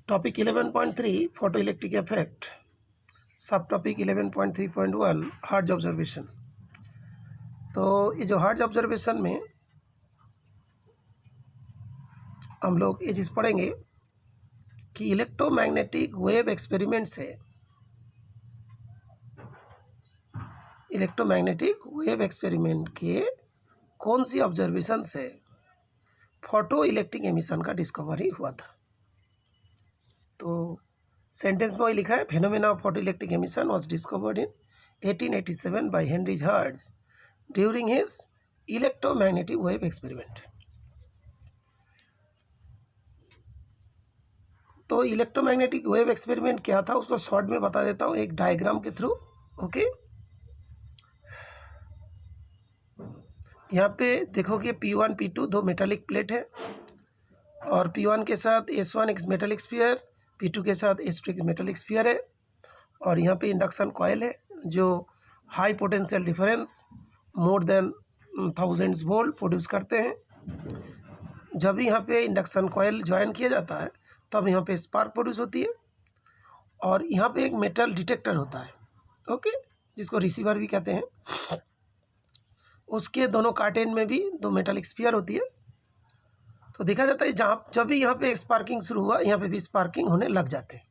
Topic 11.3 photo electric effect, सब topic 11.3.1 hertz observation. तो ये जो हर्ट्ज ऑब्जर्वेशन में हम लोग ये चीज़ पढ़ेंगे कि इलेक्ट्रोमैग्नेटिक वेव एक्सपेरिमेंट से के कौन सी ऑब्जर्वेशन से फोटो इलेक्ट्रिक एमिशन का डिस्कवरी हुआ था। तो सेंटेंस में वही लिखा है, phenomena of photo electric emission was discovered in 1887 by Henry Hertz during his electromagnetic wave experiment. तो इलेक्ट्रोमैग्नेटिक वेव एक्सपेरिमेंट क्या था उसको शॉर्ट में बता देता हूँ एक डायग्राम के थ्रू। ओके, यहाँ पे देखोगे P1 P2 दो मेटालिक प्लेट है और P1 के साथ S1 एक मेटालिक स्फीयर, P2 के साथ S2 एक मेटालिक स्फीयर है और यहाँ पे इंडक्शन कॉइल है जो high potential difference more than 1000 volt produce करते हैं। जब भी यहाँ पे इंडक्शन कॉइल ज्वाइन किया जाता है तब यहाँ पे स्पार्क प्रोड्यूस होती है और यहाँ पे एक मेटल डिटेक्टर होता है, ओके, जिसको रिसीवर भी कहते हैं। उसके दोनों कार्टेन में भी दो मेटालिक स्फीयर होती है। तो देखा जाता है जब भी यहाँ पे स्पार्किंग शुरू हुआ यहाँ पे भी स्पार्किंग होने लग जाते हैं।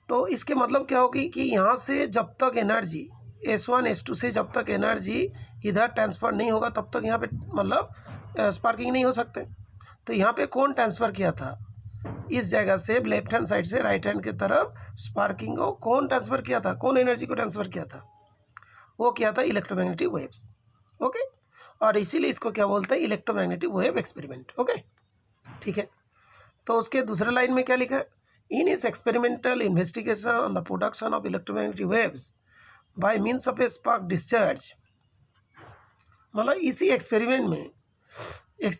तो इसके मतलब क्या होगी कि यहाँ से जब तक एनर्जी S1 S2 से जब तक एनर्जी इधर ट्रांसफ़र नहीं होगा तब तक यहाँ पे मतलब स्पार्किंग नहीं हो सकते। तो यहाँ पे कौन ट्रांसफ़र किया था, इस जगह से लेफ्ट हैंड साइड से राइट हैंड की तरफ स्पार्किंग को कौन ट्रांसफ़र किया था, कौन एनर्जी को ट्रांसफ़र किया था, वो किया था इलेक्ट्रोमैग्नेटिक वेव्स। ओके, और इसीलिए इसको क्या बोलते हैं, इलेक्ट्रोमैग्नेटिक वेव एक्सपेरिमेंट। ओके, ठीक है। तो उसके दूसरे लाइन में क्या लिखा है, इन इस experimental investigation on the production of electromagnetic waves bye means of A spark discharge. मतलब इसी एक्सपेरिमेंट में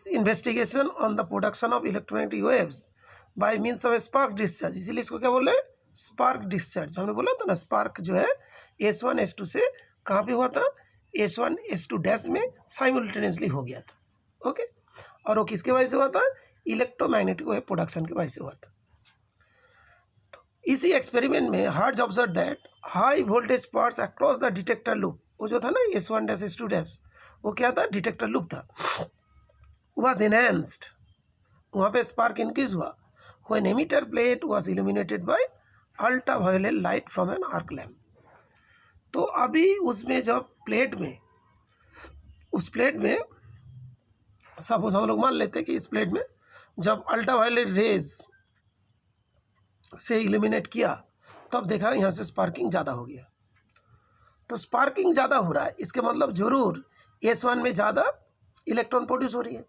investigation on the production of electromagnetic waves bye means of A spark discharge, इसीलिए इसको क्या बोल रहे हैं, स्पार्क डिस्चार्ज। हमने बोला था ना स्पार्क जो है S1 S2 से कहाँ पे हुआ था, S1 S2 डैश में साइमल्टेनियसली हो गया था। ओके, और वो किसके वजह से हुआ था, इलेक्ट्रोमैग्नेटिक वेव प्रोडक्शन के वजह से हुआ था। तो इसी एक्सपेरिमेंट में hertz observe that high voltage parts across the detector loop, वो जो था ना S1 डैश S2 डैश, वो क्या था, डिटेक्टर लूप था, वाज एनहांस्ड। वहाँ पे स्पार्क इंक्रीज हुआ when emitter plate was illuminated by ultraviolet light from an arc lamp. तो अभी उसमें जब उस प्लेट में सपोज हम लोग मान लेते हैं कि इस प्लेट में जब अल्ट्रावायोलेट रेज से इल्यूमिनेट किया तब देखा यहाँ से स्पार्किंग ज़्यादा हो गया। तो स्पार्किंग ज़्यादा हो रहा है, इसके मतलब जरूर S1 में ज़्यादा इलेक्ट्रॉन प्रोड्यूस हो रही है।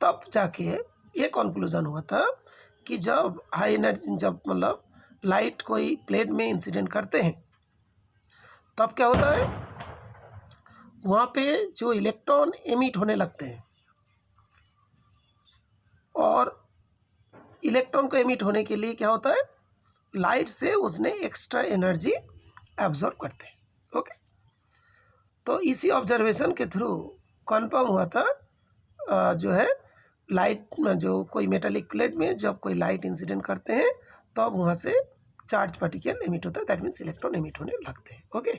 तब जाके ये कंक्लूजन हुआ था कि जब हाई एनर्जी, जब मतलब लाइट कोई प्लेट में इंसिडेंट करते हैं तब क्या होता है, वहाँ पे जो इलेक्ट्रॉन एमिट होने लगते हैं और इलेक्ट्रॉन को एमिट होने के लिए क्या होता है, लाइट से उसने एक्स्ट्रा एनर्जी एब्जॉर्ब करते हैं। ओके, तो इसी ऑब्जर्वेशन के थ्रू कन्फर्म हुआ था जो है लाइट में जो कोई मेटालिक प्लेट में जब कोई लाइट इंसिडेंट करते हैं तब वहाँ से चार्ज पार्टिकल एमिट होता है, दैट मीन्स इलेक्ट्रॉन एमिट होने लगते हैं। ओके,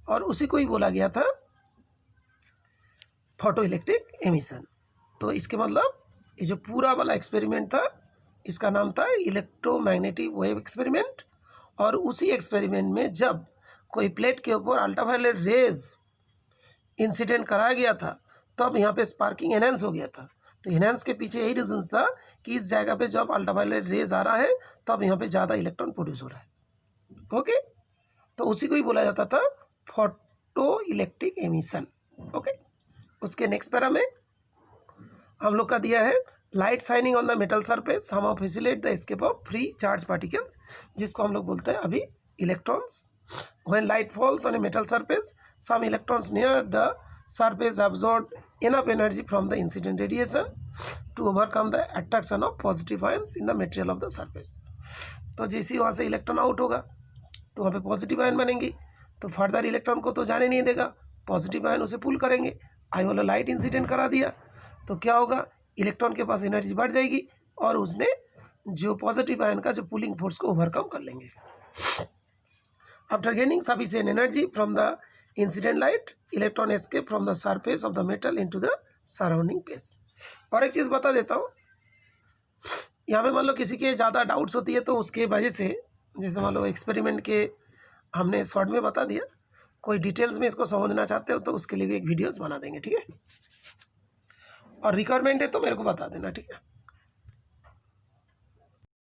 और उसी को ही बोला गया था फोटो इलेक्ट्रिक एमिशन। तो इसके मतलब ये जो पूरा वाला एक्सपेरिमेंट था इसका नाम था इलेक्ट्रोमैग्नेटिक वेव एक्सपेरिमेंट। और उसी एक्सपेरिमेंट में जब कोई प्लेट के ऊपर अल्ट्रावायोलेट रेज इंसिडेंट कराया गया था तब यहाँ पे स्पार्किंग एनहांस हो गया था। तो एनहांस के पीछे यही रीजन था कि इस जगह पे जब अल्ट्रावायोलेट रेज आ रहा है तब यहाँ पे ज़्यादा इलेक्ट्रॉन प्रोड्यूस हो रहा है। ओके, तो उसी को ही बोला जाता था फोटो इलेक्ट्रिक एमिशन। ओके, उसके नेक्स्ट पैरा में हम लोग का दिया है light shining on the metal surface some facilitate the escape of free charge particles, जिसको हम लोग बोलते हैं अभी electrons. When light falls on a metal surface some electrons near the surface absorb enough energy from the incident radiation to overcome the attraction of positive ions in the material of the surface। तो जैसे वहाँ से electron out होगा तो वहाँ पे positive ion बनेंगी, तो फर्दर इलेक्ट्रॉन को तो जाने नहीं देगा, पॉजिटिव आयन उसे पुल करेंगे। आई वाला लाइट इंसिडेंट करा दिया तो क्या होगा, इलेक्ट्रॉन के पास एनर्जी बढ़ जाएगी और उसने जो पॉजिटिव आयन का जो पुलिंग फोर्स को ओवरकम कर लेंगे। After gaining sufficient energy from the incident light, electron escape from the surface of the metal into the surrounding space. और एक चीज़ बता देता हूँ, यहाँ पे मान लो किसी के ज़्यादा डाउट्स होती है तो उसके वजह से, जैसे मान लो एक्सपेरिमेंट के हमने शॉर्ट में बता दिया, कोई डिटेल्स में इसको समझना चाहते हो तो उसके लिए भी एक वीडियोस बना देंगे, ठीक है। और रिक्वायरमेंट है तो मेरे को बता देना, ठीक है।